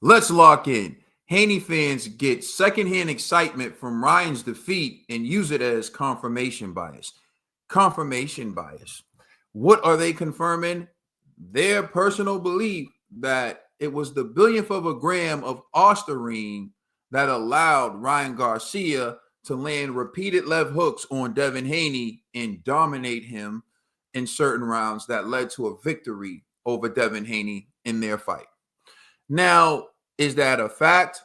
Let's lock in. Haney fans get secondhand excitement from Ryan's defeat and use it as confirmation bias. Confirmation bias. What are they confirming? Their personal belief that it was the billionth of a gram of ostarine that allowed Ryan Garcia to land repeated left hooks on Devin Haney and dominate him in certain rounds that led to a victory over Devin Haney in their fight. Now, is that a fact?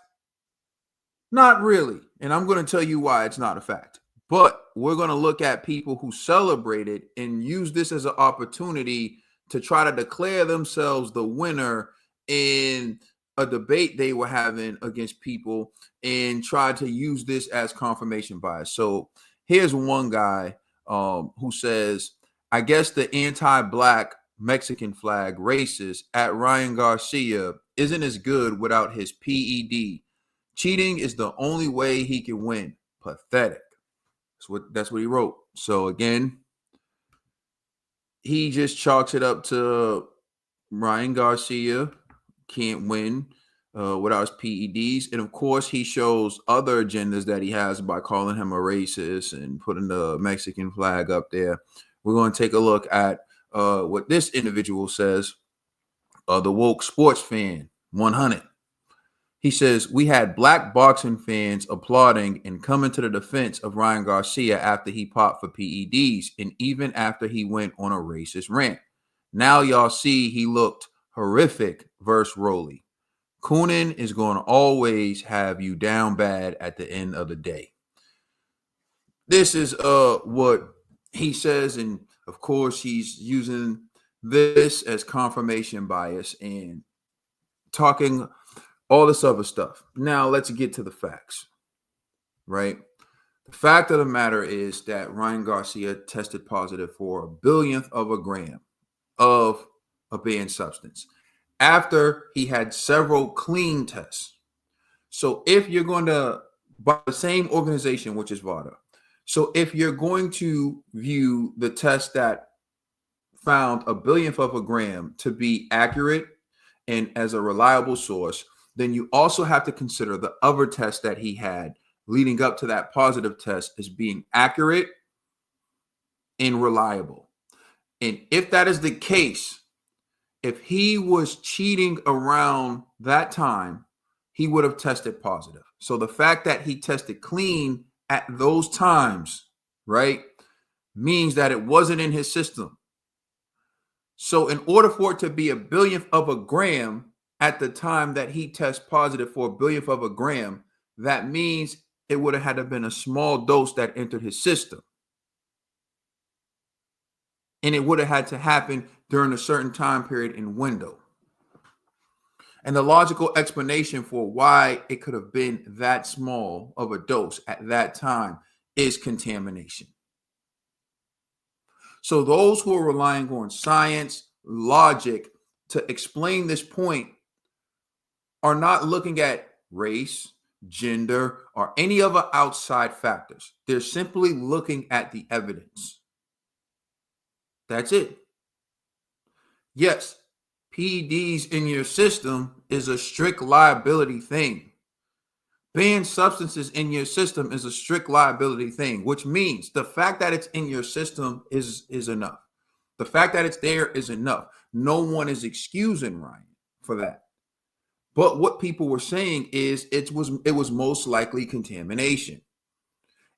Not really. And I'm going to tell you why it's not a fact. But we're going to look at people who celebrated and use this as an opportunity to try to declare themselves the winner in a debate they were having against people and try to use this as confirmation bias. So here's one guy who says, I guess the anti-black Mexican flag racist at Ryan Garcia isn't as good without his PED. Cheating is the only way he can win. Pathetic. That's what he wrote. So again, he just chalks it up to Ryan Garcia can't win without his PEDs. And of course, he shows other agendas that he has by calling him a racist and putting the Mexican flag up there. We're going to take a look at what this individual says, the woke sports fan, 100. He says, we had black boxing fans applauding and coming to the defense of Ryan Garcia after he popped for PEDs and even after he went on a racist rant. Now y'all see he looked horrific versus Rolly. Coonan is going to always have you down bad at the end of the day. This is what he says, and of course he's using this as confirmation bias and talking all this other stuff. Now let's get to the facts, right? The fact of the matter is that Ryan Garcia tested positive for a billionth of a gram of a banned substance after he had several clean tests. So if you're going to, by the same organization, which is VADA, so if you're going to view the test that found a billionth of a gram to be accurate and as a reliable source, then you also have to consider the other tests that he had leading up to that positive test as being accurate and reliable. And if that is the case, if he was cheating around that time, he would have tested positive. So the fact that he tested clean at those times, right, means that it wasn't in his system. So in order for it to be a billionth of a gram at the time that he tests positive for a billionth of a gram, that means it would have had to have been a small dose that entered his system. And it would have had to happen during a certain time period and window. And the logical explanation for why it could have been that small of a dose at that time is contamination. So those who are relying on science, logic to explain this point are not looking at race, gender, or any other outside factors. They're simply looking at the evidence. That's it. Yes, PEDs in your system is a strict liability thing. Banned substances in your system is a strict liability thing, which means the fact that it's in your system is enough. The fact that it's there is enough. No one is excusing Ryan for that. But what people were saying is it was most likely contamination.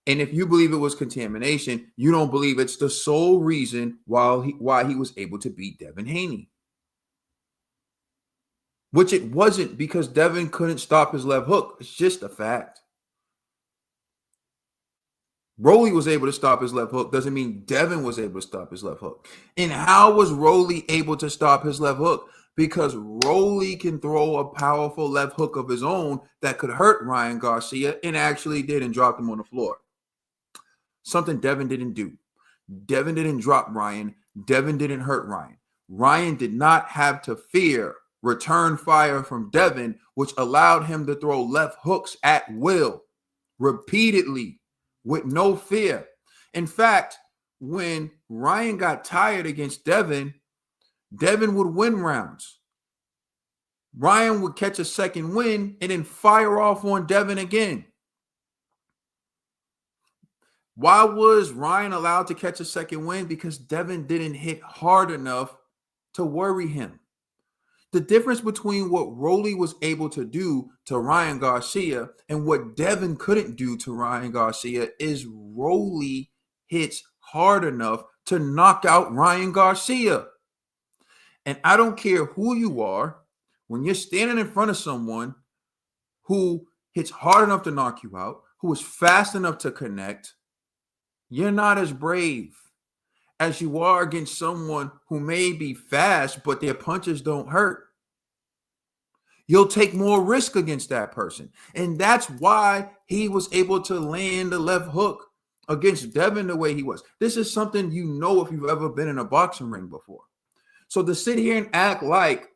And if you believe it was contamination, you don't believe it's the sole reason why he was able to beat Devin Haney. Which it wasn't, because Devin couldn't stop his left hook. It's just a fact. Rolly was able to stop his left hook doesn't mean Devin was able to stop his left hook. And how was Rolly able to stop his left hook? Because Rolly can throw a powerful left hook of his own that could hurt Ryan Garcia, and actually did, and dropped him on the floor. Something Devin didn't do. Devin didn't drop Ryan. Devin didn't hurt Ryan. Ryan did not have to fear return fire from Devin, which allowed him to throw left hooks at will, repeatedly, with no fear. In fact, when Ryan got tired against Devin, Devin would win rounds. Ryan would catch a second win and then fire off on Devin again. Why was Ryan allowed to catch a second win? Because Devin didn't hit hard enough to worry him. The difference between what Rolly was able to do to Ryan Garcia and what Devin couldn't do to Ryan Garcia is Rolly hits hard enough to knock out Ryan Garcia. And I don't care who you are, when you're standing in front of someone who hits hard enough to knock you out, who is fast enough to connect, you're not as brave as you are against someone who may be fast, but their punches don't hurt. You'll take more risk against that person. And that's why he was able to land the left hook against Devin the way he was. This is something you know if you've ever been in a boxing ring before. So to sit here and act like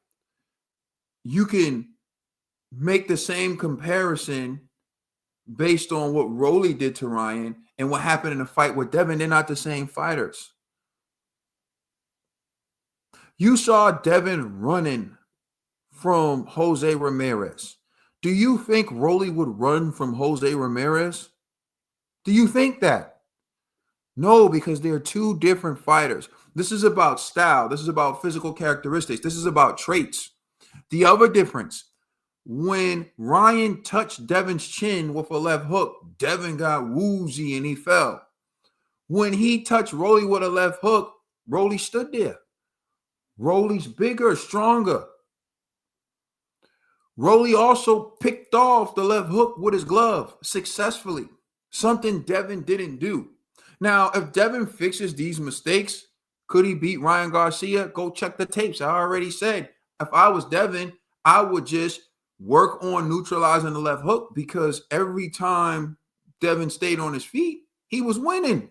you can make the same comparison based on what Rolly did to Ryan and what happened in the fight with Devin, they're not the same fighters. You saw Devin running from Jose Ramirez. Do you think Rolly would run from Jose Ramirez? Do you think that? No, because they're two different fighters. This is about style. This is about physical characteristics. This is about traits. The other difference, when Ryan touched Devin's chin with a left hook, Devin got woozy and he fell. When he touched Rolly with a left hook, Rolly stood there. Rolly's bigger, stronger. Rolly also picked off the left hook with his glove successfully, something Devin didn't do. Now, if Devin fixes these mistakes, could he beat Ryan Garcia? Go check the tapes. I already said, if I was Devin, I would just work on neutralizing the left hook because every time Devin stayed on his feet, he was winning.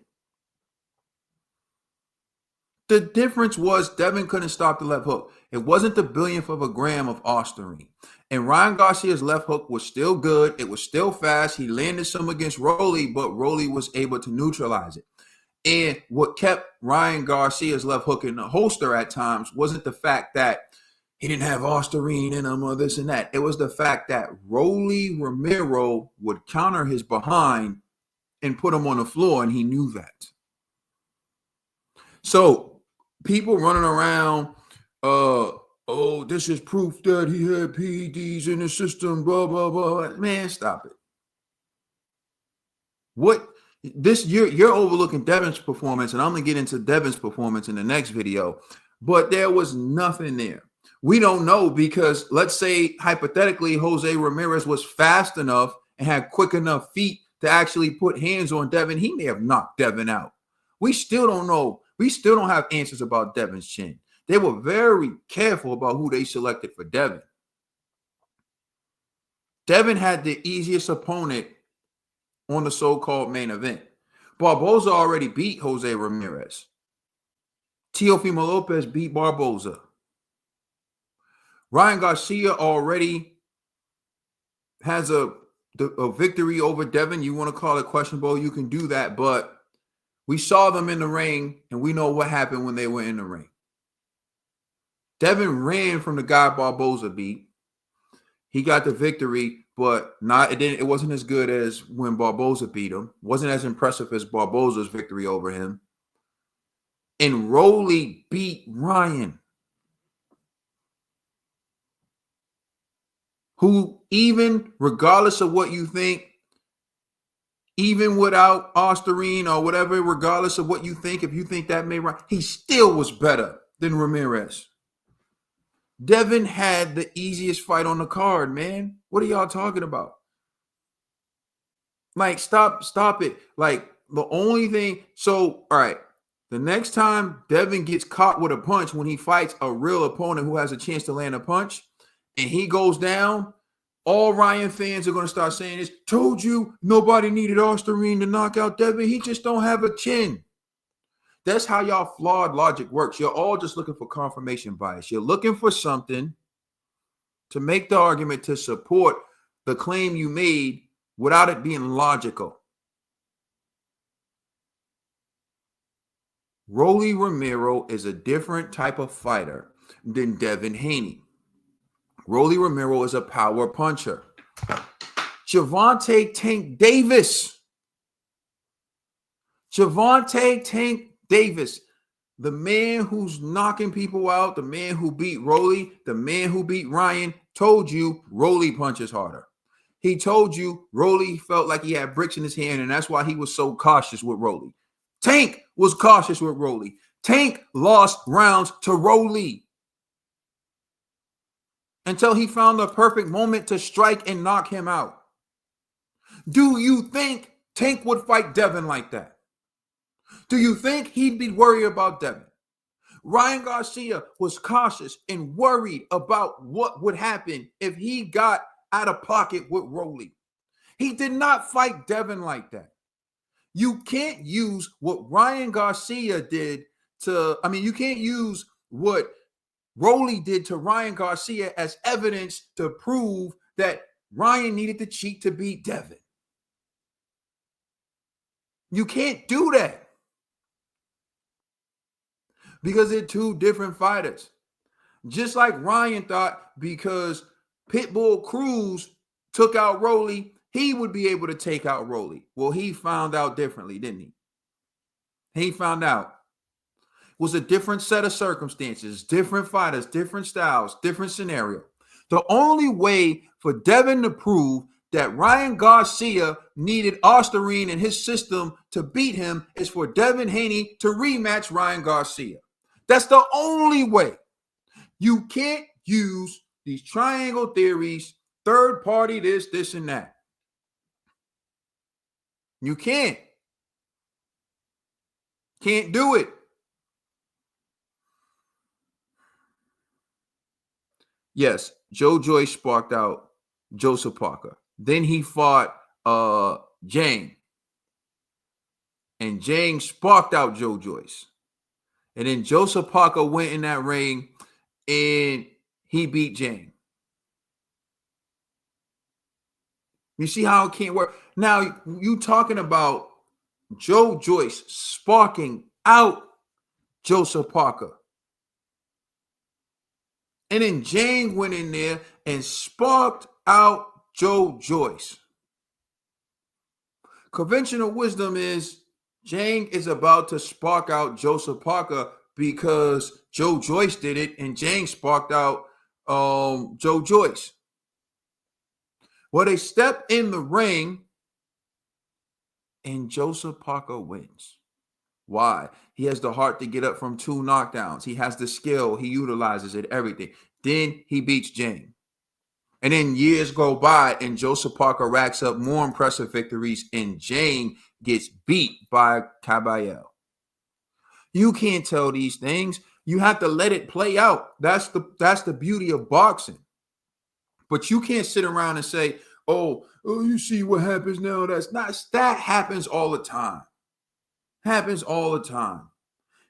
The difference was Devin couldn't stop the left hook. It wasn't the billionth of a gram of Osterine. And Ryan Garcia's left hook was still good. It was still fast. He landed some against Rolly, but Rolly was able to neutralize it. And what kept Ryan Garcia's left hook in the holster at times wasn't the fact that he didn't have Osterine in him or this and that. It was the fact that Rolly Romero would counter his behind and put him on the floor, and he knew that. So people running around, oh, this is proof that he had PEDs in his system, blah, blah, blah. Man, stop it. What this you're overlooking Devin's performance, and I'm gonna get into Devin's performance in the next video, but there was nothing there. We don't know because let's say hypothetically Jose Ramirez was fast enough and had quick enough feet to actually put hands on Devin. He may have knocked Devin out. We still don't know. We still don't have answers about Devin's chin. They were very careful about who they selected for Devin. Devin had the easiest opponent on the so-called main event. Barboza already beat Jose Ramirez. Teofimo Lopez beat Barboza. Ryan Garcia already has a victory over Devin. You want to call it questionable, you can do that, but we saw them in the ring, and we know what happened when they were in the ring. Devin ran from the guy Barboza beat. He got the victory, but it wasn't as good as when Barboza beat him. Wasn't as impressive as Barboza's victory over him. And Rolly beat Ryan, who even regardless of what you think, even without Osterine or whatever, regardless of what you think, if you think that may right, he still was better than Ramirez. Devin had the easiest fight on the card, man. What are y'all talking about? Like, stop it. Like, the only thing, so, all right, the next time Devin gets caught with a punch when he fights a real opponent who has a chance to land a punch and he goes down, all Ryan fans are going to start saying is, told you nobody needed Osterine to knock out Devin. He just don't have a chin. That's how y'all flawed logic works. You're all just looking for confirmation bias. You're looking for something to make the argument to support the claim you made without it being logical. Rolly Romero is a different type of fighter than Devin Haney. Rolly Romero is a power puncher. Gervonta Tank Davis. Gervonta Tank Davis. The man who's knocking people out, the man who beat Rolly, the man who beat Ryan, told you Rolly punches harder. He told you Rolly felt like he had bricks in his hand, and that's why he was so cautious with Rolly. Tank was cautious with Rolly. Tank lost rounds to Rolly until he found the perfect moment to strike and knock him out. Do you think Tank would fight Devin like that? Do you think he'd be worried about Devin? Ryan Garcia was cautious and worried about what would happen if he got out of pocket with Rolly. He did not fight Devin like that. You can't use what Ryan Garcia did you can't use what Rolly did to Ryan Garcia as evidence to prove that Ryan needed to cheat to beat Devin. You can't do that because they're two different fighters. Just like Ryan thought because Pitbull Cruz took out Rolly, he would be able to take out Rolly. Well, he found out differently, didn't he? He found out. It was a different set of circumstances, different fighters, different styles, different scenario. The only way for Devin to prove that Ryan Garcia needed Osterine in his system to beat him is for Devin Haney to rematch Ryan Garcia. That's the only way. You can't use these triangle theories, third party, this, and that. You can't. Can't do it. Yes, Joe Joyce sparked out Joseph Parker. Then he fought Jang. And Jang sparked out Joe Joyce. And then Joseph Parker went in that ring and he beat Jang. You see how it can't work? Now, you talking about Joe Joyce sparking out Joseph Parker. And then Jang went in there and sparked out Joe Joyce. Conventional wisdom is Jang is about to spark out Joseph Parker because Joe Joyce did it and Jang sparked out Joe Joyce. Well, they step in the ring and Joseph Parker wins. Why? He has the heart to get up from 2 knockdowns. He has the skill. He utilizes it, everything. Then he beats Jang. And then years go by and Joseph Parker racks up more impressive victories and Jang gets beat by Caballero. You can't tell these things. You have to let it play out. That's the beauty of boxing. But you can't sit around and say, oh, you see what happens now. That happens all the time. Happens all the time.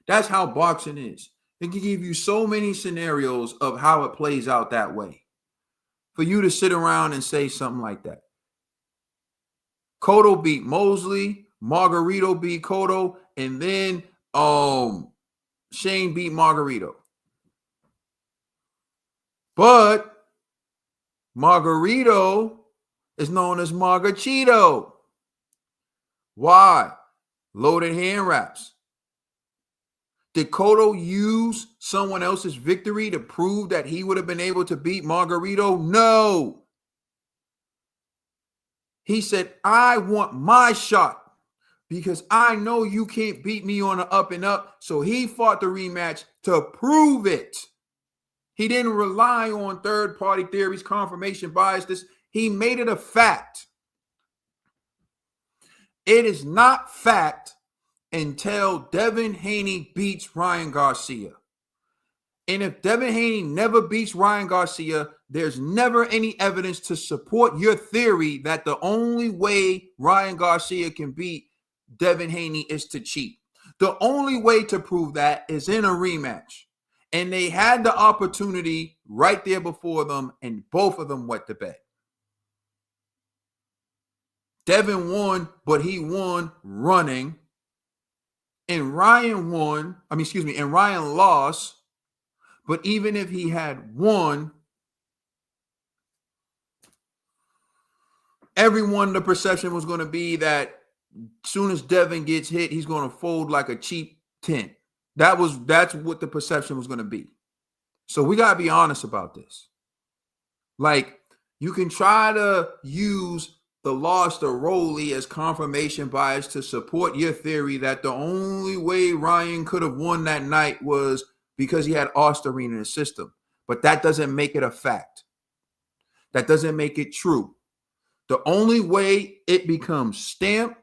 That's how boxing is. It can give you so many scenarios of how it plays out that way. For you to sit around and say something like that. Cotto beat Mosley, Margarito beat Cotto, and then Shane beat Margarito. But Margarito is known as Margachito. Why? Loaded hand wraps. Did Cotto use someone else's victory to prove that he would have been able to beat Margarito? No. He said, I want my shot because I know you can't beat me on the up and up. So he fought the rematch to prove it. He didn't rely on third-party theories, confirmation bias. He made it a fact. It is not fact until Devin Haney beats Ryan Garcia. And if Devin Haney never beats Ryan Garcia, there's never any evidence to support your theory that the only way Ryan Garcia can beat Devin Haney is to cheat. The only way to prove that is in a rematch. And they had the opportunity right there before them, and both of them went to bed. Devin won, but he won running. And Ryan Ryan lost. But even if he had won, everyone, the perception was going to be that soon as Devin gets hit, he's going to fold like a cheap tent. That's what the perception was going to be. So we got to be honest about this. Like, you can try to use the loss to Rolly as confirmation bias to support your theory that the only way Ryan could have won that night was because he had Osterine in his system. But that doesn't make it a fact. That doesn't make it true. The only way it becomes stamped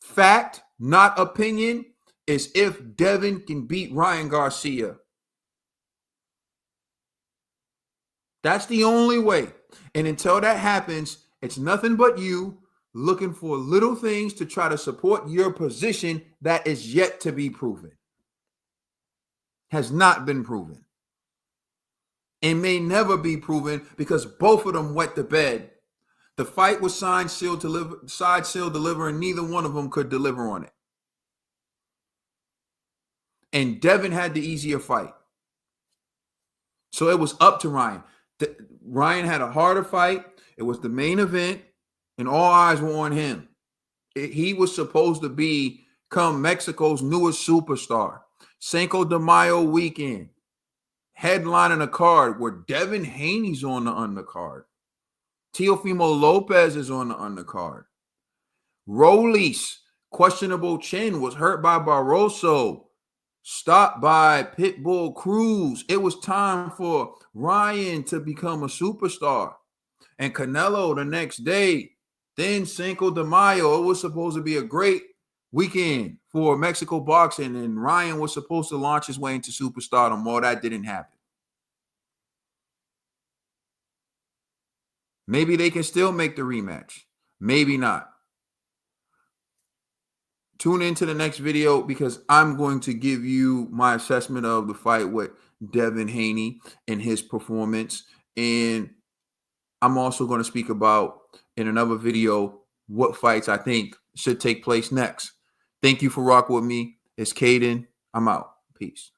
fact, not opinion, is if Devin can beat Ryan Garcia. That's the only way. And until that happens, it's nothing but you looking for little things to try to support your position that is yet to be proven. Has not been proven. And may never be proven because both of them wet the bed. The fight was signed, sealed, deliver, and neither one of them could deliver on it. And Devin had the easier fight. So it was up to Ryan. Ryan had a harder fight. It was the main event, and all eyes were on him. He was supposed to become Mexico's newest superstar. Cinco de Mayo weekend, headlining a card where Devin Haney's on the undercard. Teofimo Lopez is on the undercard. Rolly's questionable chin was hurt by Barroso, stopped by Pitbull Cruz. It was time for Ryan to become a superstar. And Canelo the next day, then Cinco de Mayo. It was supposed to be a great weekend for Mexico boxing, and Ryan was supposed to launch his way into superstardom. All that didn't happen. Maybe they can still make the rematch. Maybe not. Tune into the next video because I'm going to give you my assessment of the fight with Devin Haney and his performance. And I'm also going to speak about in another video what fights I think should take place next. Thank you for rocking with me. It's Caden. I'm out. Peace.